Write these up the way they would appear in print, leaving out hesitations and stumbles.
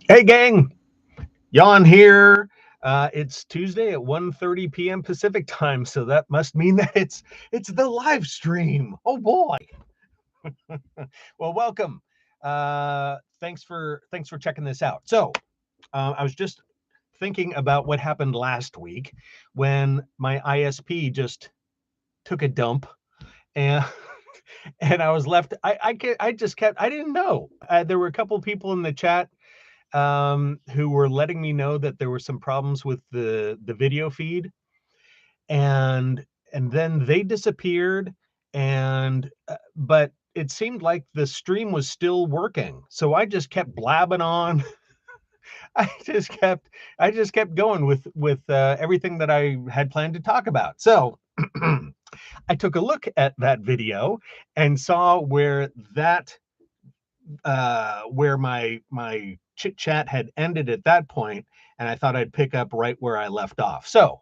Hey, gang, Jan here. It's Tuesday at 1:30 p.m. Pacific time, so that must mean that it's the live stream. Oh boy. Well, welcome. Thanks for checking this out. So, I was just thinking about what happened last week when my ISP just took a dump and and I was left. I just kept. I didn't know. There were a couple people in the chat who were letting me know that there were some problems with the video feed, and and then they disappeared, and but it seemed like the stream was still working, so I just kept blabbing on. I just kept I just kept going with everything that I had planned to talk about. So I took a look at that video and saw where my chit chat had ended at that point, and I thought I'd pick up right where I left off. So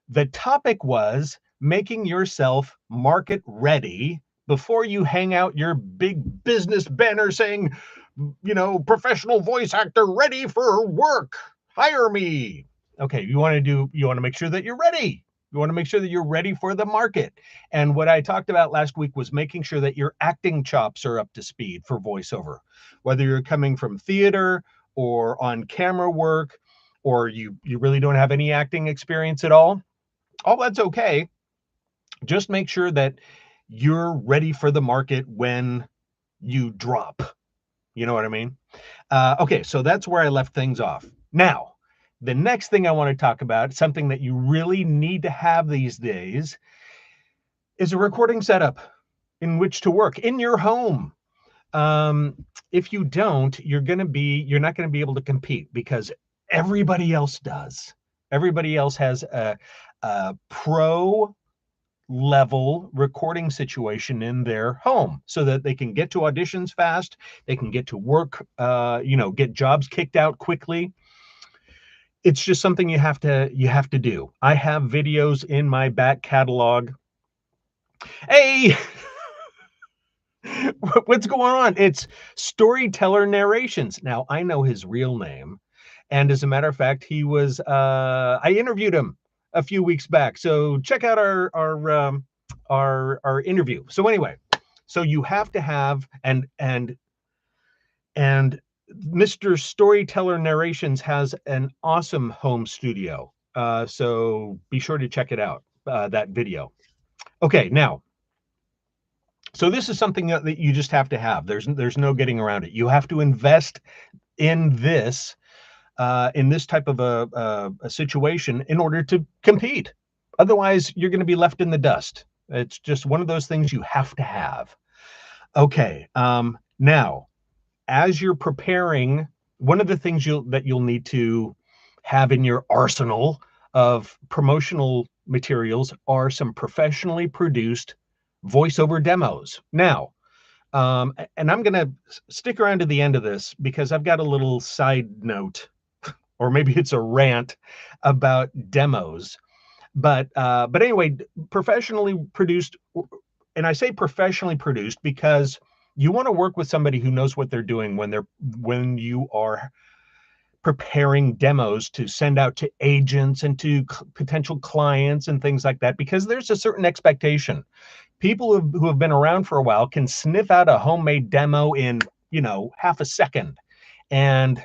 the topic was making yourself market ready before you hang out your big business banner saying, professional voice actor ready for work. Hire me. Okay, you want to make sure that you're ready. You want to make sure that you're ready for the market. And what I talked about last week was making sure that your acting chops are up to speed for voiceover. Whether you're coming from theater or on camera work, or you really don't have any acting experience at all that's okay. Just make sure that you're ready for the market when you drop. You know what I mean? Okay, so that's where I left things off. Now, the next thing I want to talk about, something that you really need to have these days, is a recording setup in which to work in your home. Um, if you don't, you're not going to be able to compete because everybody else does. Everybody else has a pro level recording situation in their home so that they can get to auditions fast, they can get to work, get jobs kicked out quickly. It's just something you have to do. I have videos in my back catalog. Hey, what's going on? It's Storyteller Narrations. Now, I know his real name, and as a matter of fact, I interviewed him a few weeks back. So check out our interview. So anyway, so you have to have and Mr. Storyteller Narrations has an awesome home studio. So be sure to check it out, that video. Okay, now, so this is something that you just have to have. There's no getting around it. You have to invest in this type of a situation in order to compete. Otherwise, you're going to be left in the dust. It's just one of those things you have to have. Okay, now, as you're preparing, one of the things you'll need to have in your arsenal of promotional materials are some professionally produced voiceover demos. Now, and I'm going to stick around to the end of this because I've got a little side note, or maybe it's a rant about demos. But anyway, professionally produced, and I say professionally produced because you want to work with somebody who knows what they're doing when you are preparing demos to send out to agents and to potential clients and things like that, because there's a certain expectation. People who have been around for a while can sniff out a homemade demo in half a second, and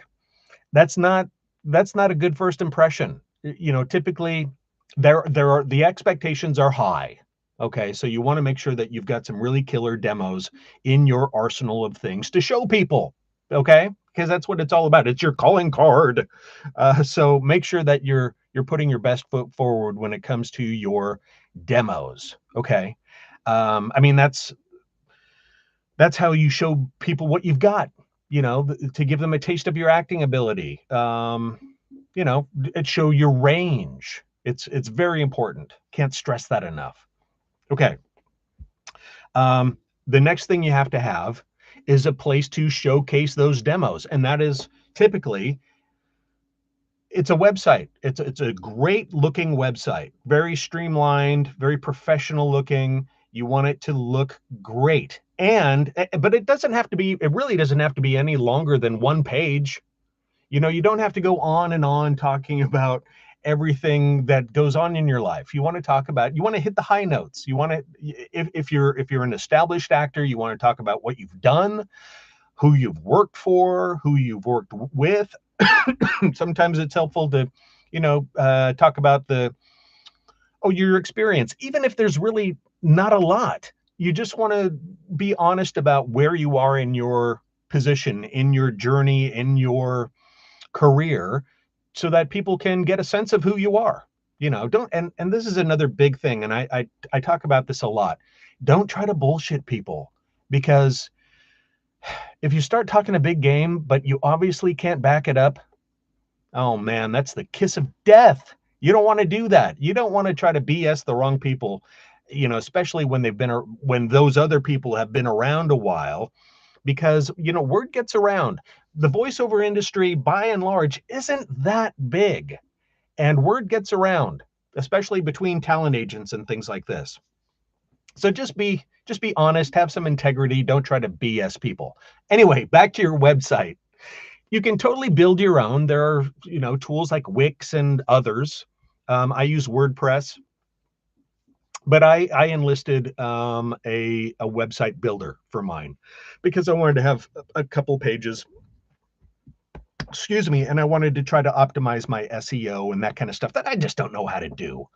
that's not a good first impression. Typically the expectations are high. Okay, so you want to make sure that you've got some really killer demos in your arsenal of things to show people. Okay, because that's what it's all about. It's your calling card. So make sure that you're putting your best foot forward when it comes to your demos. Okay, I mean that's how you show people what you've got. To give them a taste of your acting ability. It show your range. It's very important. Can't stress that enough. Okay. The next thing you have to have is a place to showcase those demos, and that is typically it's a website. It's a great looking website, very streamlined, very professional looking. You want it to look great, but it really doesn't have to be any longer than one page. You know, you don't have to go on and on talking about everything that goes on in your life. You want to talk about, you want to hit the high notes. You want to, if you're an established actor, you want to talk about what you've done, who you've worked for, who you've worked with. Sometimes it's helpful to, talk about your experience, even if there's really not a lot. You just want to be honest about where you are in your position, in your journey, in your career, so that people can get a sense of who you are. Don't, and this is another big thing, and I talk about this a lot. Don't try to bullshit people, because if you start talking a big game, but you obviously can't back it up, oh man, that's the kiss of death. You don't want to do that. You don't want to try to BS the wrong people, especially when when those other people have been around a while, because, word gets around. The voiceover industry, by and large, isn't that big, and word gets around, especially between talent agents and things like this. So just be honest, have some integrity. Don't try to BS people. Anyway, back to your website. You can totally build your own. There are, tools like Wix and others. I use WordPress, but I enlisted a website builder for mine, because I wanted to have a couple pages, excuse me, and I wanted to try to optimize my SEO and that kind of stuff that I just don't know how to do.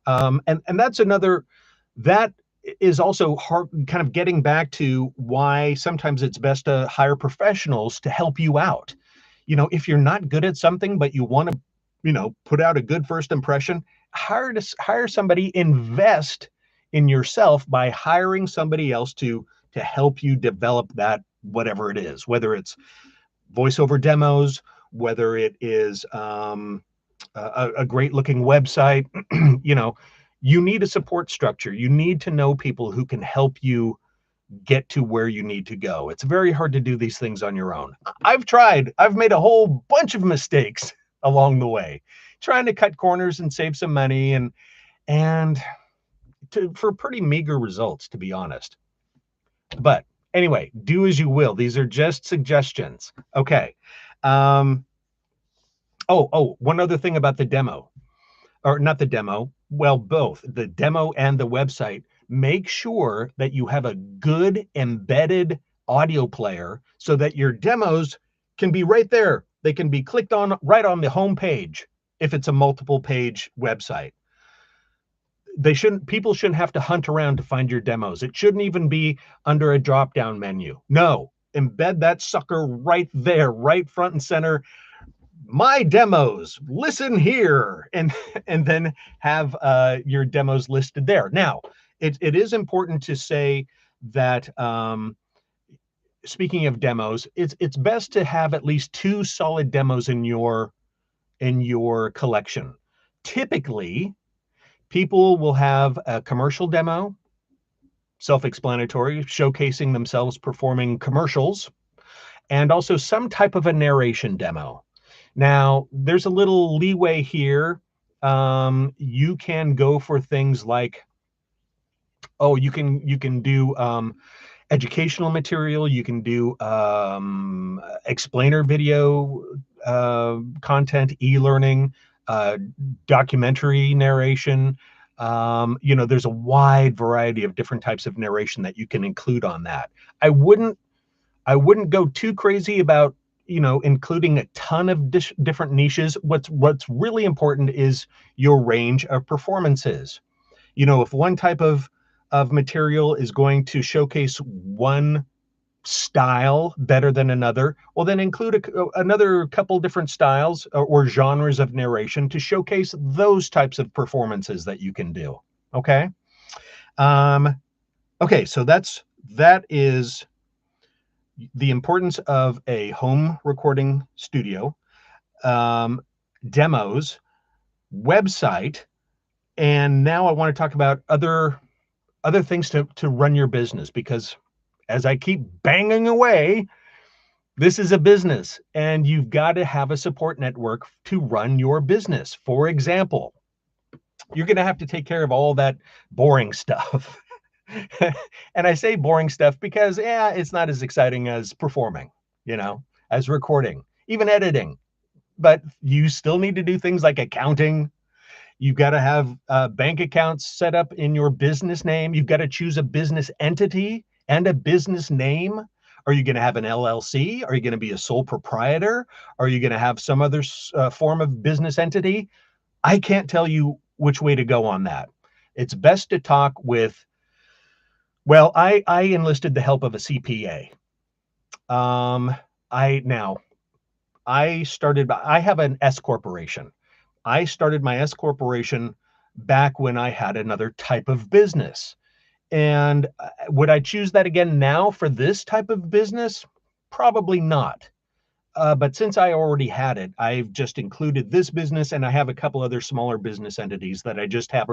And that is also hard, kind of getting back to why sometimes it's best to hire professionals to help you out. If you're not good at something, but you want to, put out a good first impression, hire somebody, invest in yourself by hiring somebody else to help you develop that, whatever it is, whether it's voiceover demos, whether it is a great looking website. You need a support structure. You need to know people who can help you get to where you need to go. It's very hard to do these things on your own. I've tried. I've made a whole bunch of mistakes along the way, trying to cut corners and save some money, and for pretty meager results, to be honest. But anyway, do as you will. These are just suggestions. Okay. One other thing about the demo, or not the demo, well, both the demo and the website. Make sure that you have a good embedded audio player so that your demos can be right there. They can be clicked on right on the home page if it's a multiple page website. People shouldn't have to hunt around to find your demos. It shouldn't even be under a drop-down menu. No, embed that sucker right there, right front and center. My demos, listen here, and then have your demos listed there. Now, it is important to say that, speaking of demos, it's best to have at least 2 solid demos in your collection. Typically, people will have a commercial demo, self-explanatory, showcasing themselves performing commercials, and also some type of a narration demo. Now, there's a little leeway here. You can go for things like, you can do educational material. You can do explainer video content, e-learning, documentary narration. There's a wide variety of different types of narration that you can include on that. I wouldn't go too crazy about, including a ton of different niches. What's really important is your range of performances. If one type of material is going to showcase one style better than another, well, then include another couple different styles or genres of narration to showcase those types of performances that you can do. Okay. Okay. So that is the importance of a home recording studio, demos, website, and now I want to talk about other things to run your business, because as I keep banging away, this is a business, and you've got to have a support network to run your business. For example, you're going to have to take care of all that boring stuff. And I say boring stuff because, it's not as exciting as performing, as recording, even editing. but you still need to do things like accounting. You've got to have bank accounts set up in your business name. You've got to choose a business entity and a business name. Are you going to have an LLC? Are you going to be a sole proprietor? Are you going to have some other form of business entity? I can't tell you which way to go on that. It's best to talk with, well, I enlisted the help of a CPA. Um, I have an S corporation. I started my S corporation back when I had another type of business. And would I choose that again now for this type of business? Probably not. But since I already had it, I've just included this business, and I have a couple other smaller business entities that I just have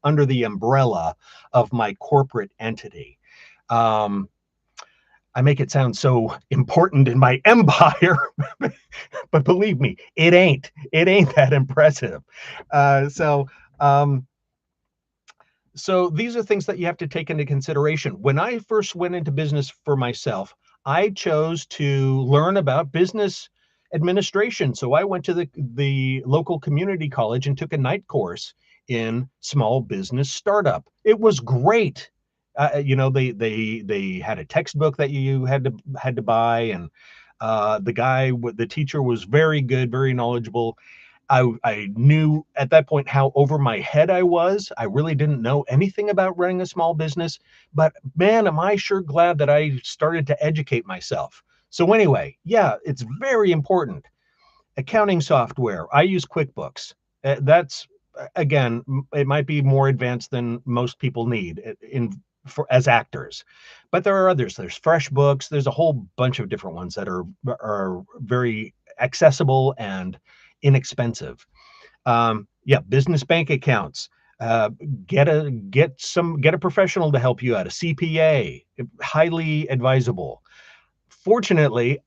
under the umbrella of my corporate entity. Um, I make it sound so important in my empire, but believe me, it ain't. It ain't that impressive. Uh, so, um, so these are things that you have to take into consideration. When I first went into business for myself, I chose to learn about business administration. So I went to the local community college and took a night course in small business startup. It was great. They had a textbook that you had to buy, and the teacher was very good, very knowledgeable. I knew at that point how over my head I was. I really didn't know anything about running a small business, but man, am I sure glad that I started to educate myself. So anyway, yeah, it's very important. Accounting software. I use QuickBooks. That's again, it might be more advanced than most people need as actors, but there are others. There's FreshBooks. There's a whole bunch of different ones that are very accessible and inexpensive. Yeah, business bank accounts. Uh, get a professional to help you out. A CPA, highly advisable. Fortunately,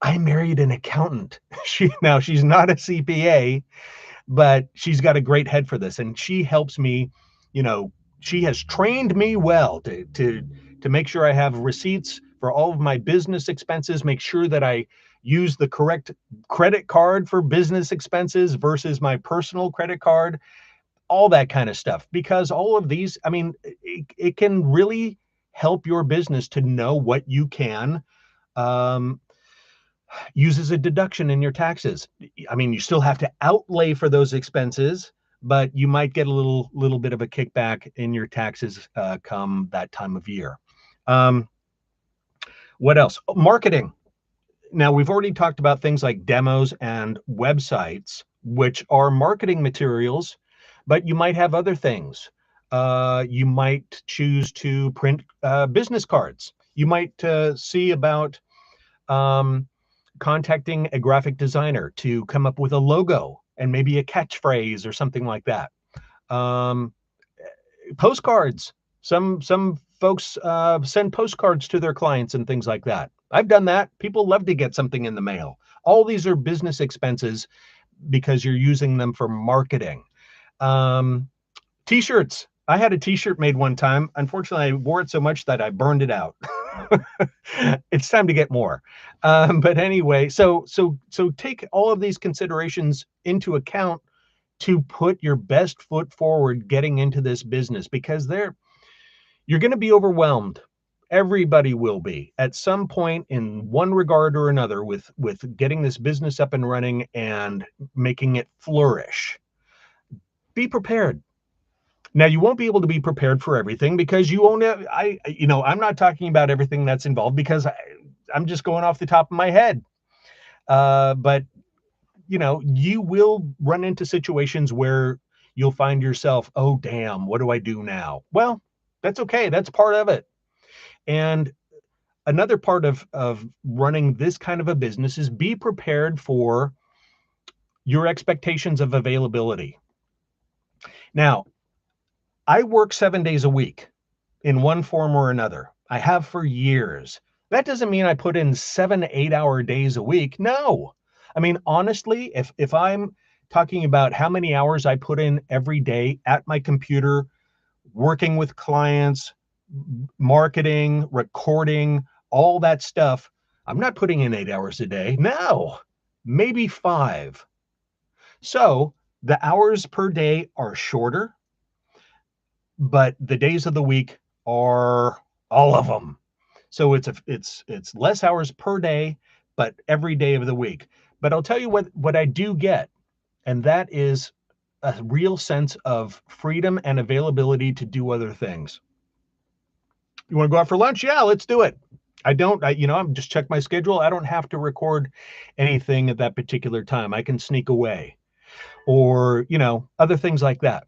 I married an accountant. She's not a CPA, but she's got a great head for this, and she helps me. You know, she has trained me well to make sure I have receipts for all of my business expenses, make sure that I use the correct credit card for business expenses versus my personal credit card, all that kind of stuff. Because all of these, I mean, it can really help your business to know what you can um, use as a deduction in your taxes. I mean, you still have to outlay for those expenses, but you might get a little bit of a kickback in your taxes come that time of year. Um, what else? Marketing. Now, we've already talked about things like demos and websites, which are marketing materials, but you might have other things. You might choose to print business cards. You might see about um, contacting a graphic designer to come up with a logo and maybe a catchphrase or something like that. Um, Postcards. Some folks send postcards to their clients and things like that. I've done that. People love to get something in the mail. All these are business expenses because you're using them for marketing. Um, T-shirts. I had a T-shirt made one time. Unfortunately, I wore it so much that I burned it out. It's time to get more. But anyway, so take all of these considerations into account to put your best foot forward getting into this business, because you're going to be overwhelmed. Everybody will be at some point in one regard or another with getting this business up and running and making it flourish. Be prepared. Now, you won't be able to be prepared for everything because you won't have, I'm not talking about everything that's involved because I'm just going off the top of my head. But you will run into situations where you'll find yourself, oh, damn, what do I do now? Well, that's okay. That's part of it. And another part of running this kind of a business is be prepared for your expectations of availability. Now, I work 7 days a week in one form or another. I have for years. That doesn't mean I put in 7 8-hour days a week. No. I mean, honestly, if I'm talking about how many hours I put in every day at my computer, working with clients, marketing, recording, all that stuff, I'm not putting in 8 hours a day. No. maybe 5. So the hours per day are shorter, but the days of the week are all of them. So it's less hours per day, but every day of the week. But I'll tell you what I do get, and that is a real sense of freedom and availability to do other things. You want to go out for lunch? Yeah, let's do it. I'm just check my schedule. I don't have to record anything at that particular time. I can sneak away or, other things like that.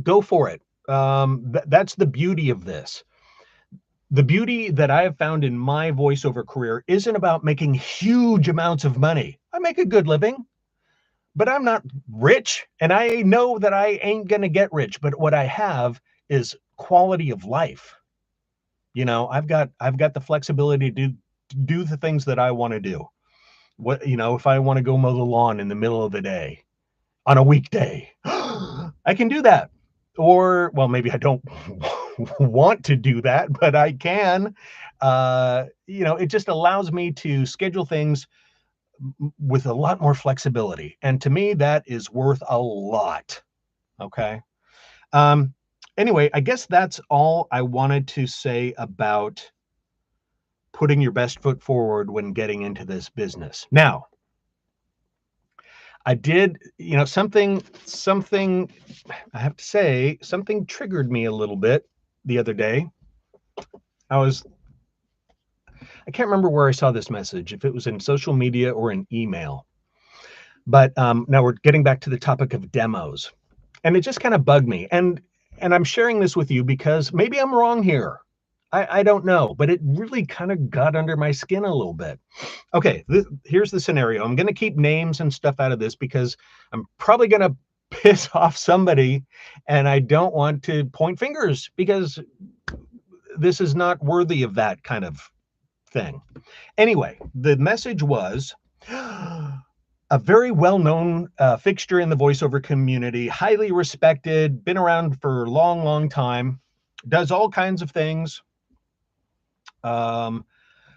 Go for it. That's the beauty of this. The beauty that I have found in my voiceover career isn't about making huge amounts of money. I make a good living, but I'm not rich, and I know that I ain't going to get rich, but what I have is quality of life. I've got the flexibility to do the things that I want to do. If I want to go mow the lawn in the middle of the day on a weekday, I can do that. Or, well, maybe I don't want to do that, but I can. It just allows me to schedule things with a lot more flexibility. And to me, that is worth a lot. Okay. Um, anyway, I guess that's all I wanted to say about putting your best foot forward when getting into this business. Now, I did, something I have to say, something triggered me a little bit the other day. I can't remember where I saw this message, if it was in social media or an email. But now we're getting back to the topic of demos, and it just kind of bugged me. And I'm sharing this with you because maybe I'm wrong here. I don't know, but it really kind of got under my skin a little bit. Okay, here's the scenario. I'm going to keep names and stuff out of this because I'm probably going to piss off somebody, and I don't want to point fingers because this is not worthy of that kind of thing. Anyway, the message was a very well-known fixture in the voiceover community, highly respected, been around for a long, long time, does all kinds of things,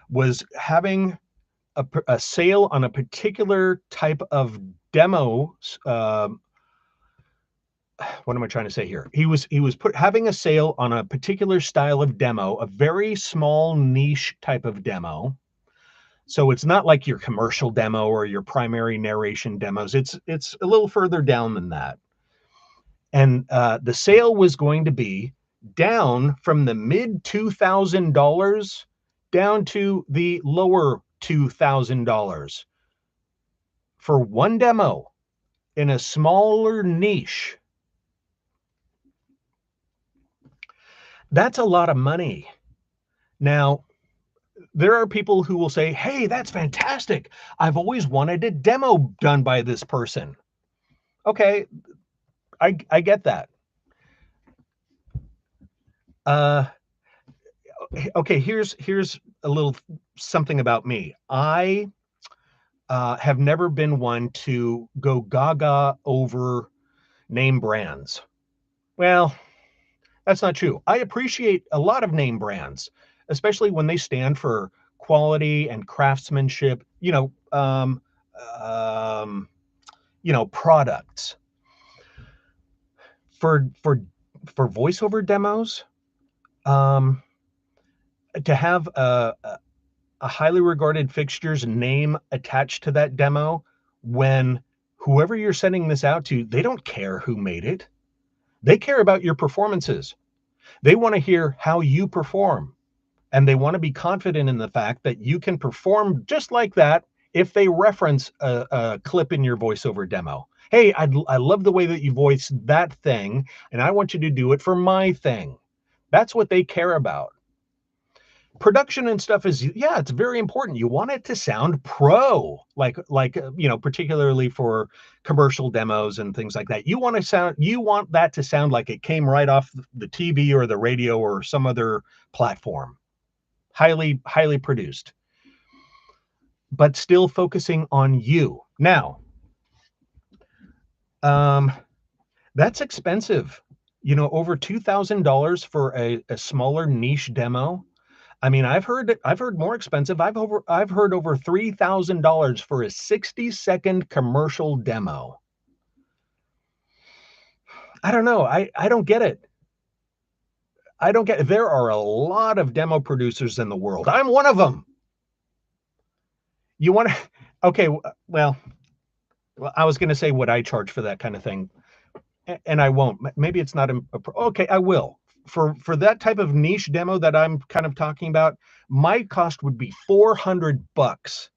was having a sale on a particular type of demo. What am I trying to say here? He was having a sale on a particular style of demo, a very small niche type of demo. So it's not like your commercial demo or your primary narration demos. It's a little further down than that. And the sale was going to be down from the mid $2,000 down to the lower $2,000 for one demo in a smaller niche. That's a lot of money. Now, there are people who will say, hey, that's fantastic. I've always wanted a demo done by this person. Okay, I get that. Okay, here's a little something about me. I have never been one to go gaga over name brands. Well, that's not true. I appreciate a lot of name brands, especially when they stand for quality and craftsmanship, products. For voiceover demos, um, to have a highly regarded fixture's name attached to that demo, when whoever you're sending this out to, they don't care who made it. They care about your performances. They want to hear how you perform. And they want to be confident in the fact that you can perform just like that if they reference a clip in your voiceover demo. Hey, I love the way that you voice that thing, and I want you to do it for my thing. That's what they care about. Production and stuff is, yeah, it's very important. You want it to sound pro, like particularly for commercial demos and things like that. You want that to sound like it came right off the TV or the radio or some other platform. Highly, highly produced, but still focusing on you. Now, that's expensive. Over $2,000 for a smaller niche demo. I mean, I've heard more expensive. I've heard over $3,000 for a 60-second commercial demo. I don't know. I don't get it. I don't get it. There are a lot of demo producers in the world. I'm one of them. You want to okay, well, I was going to say what I charge for that kind of thing, and I won't. Maybe it's not okay, I will. For that type of niche demo that I'm kind of talking about, my cost would be $400.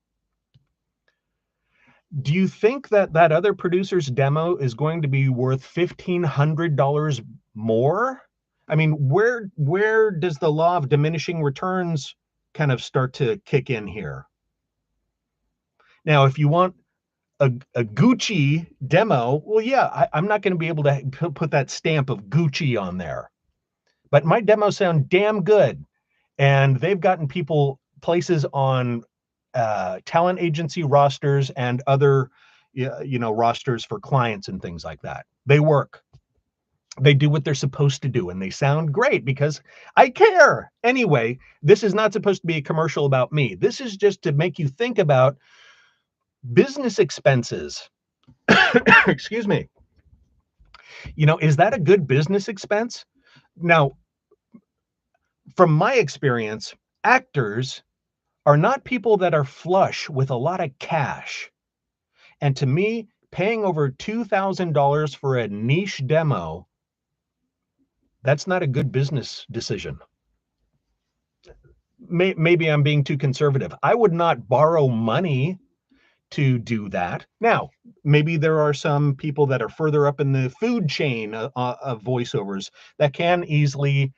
Do you think that that other producer's demo is going to be worth $1,500 more? I mean, where does the law of diminishing returns kind of start to kick in here? Now, if you want a Gucci demo, well, yeah, I'm not going to be able to put that stamp of Gucci on there, but my demos sound damn good, and they've gotten people places on talent agency rosters and other, rosters for clients and things like that. They work. They do what they're supposed to do, and they sound great because I care. Anyway, this is not supposed to be a commercial about me. This is just to make you think about business expenses. Excuse me. Is that a good business expense? Now, from my experience, actors are not people that are flush with a lot of cash. And to me, paying over $2,000 for a niche demo, that's not a good business decision. Maybe I'm being too conservative. I would not borrow money to do that. Now, maybe there are some people that are further up in the food chain of voiceovers that can easily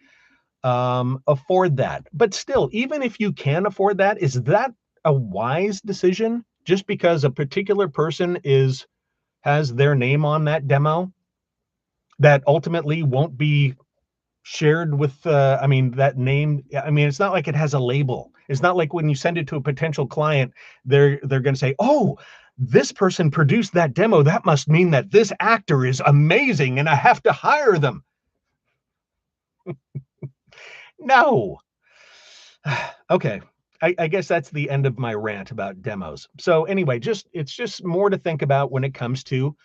afford that. But still, even if you can afford that, is that a wise decision? Just because a particular person has their name on that demo that ultimately won't be shared with, that name. I mean, it's not like it has a label. It's not like when you send it to a potential client, they're going to say, "Oh, this person produced that demo. That must mean that this actor is amazing and I have to hire them." No. Okay. I guess that's the end of my rant about demos. So anyway, it's just more to think about when it comes to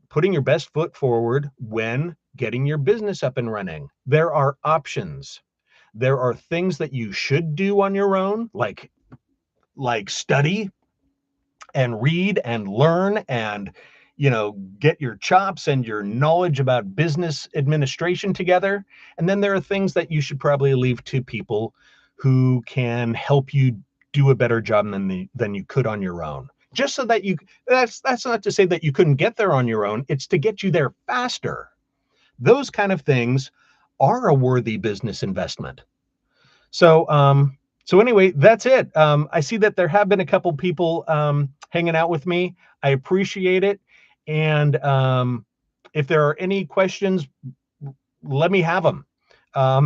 putting your best foot forward when getting your business up and running. There are options. There are things that you should do on your own, like study and read and learn and get your chops and your knowledge about business administration together. And then there are things that you should probably leave to people who can help you do a better job than you could on your own. Just so that that's not to say that you couldn't get there on your own. It's to get you there faster. Those kind of things are a worthy business investment. So anyway, that's it. I see that there have been a couple people hanging out with me. I appreciate it. And if there are any questions, let me have them.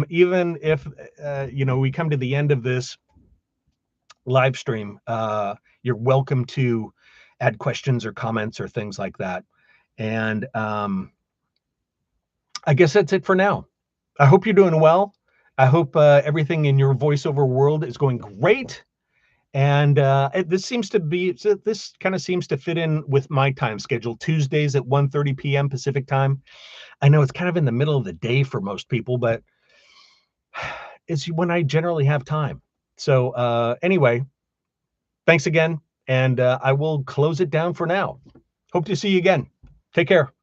Even if we come to the end of this live stream, you're welcome to add questions or comments or things like that. And I guess that's it for now. I hope you're doing well. I hope everything in your voiceover world is going great. And this kind of seems to fit in with my time schedule. Tuesdays at 1:30 p.m. Pacific time. I know it's kind of in the middle of the day for most people, but it's when I generally have time. So anyway, thanks again. And I will close it down for now. Hope to see you again. Take care.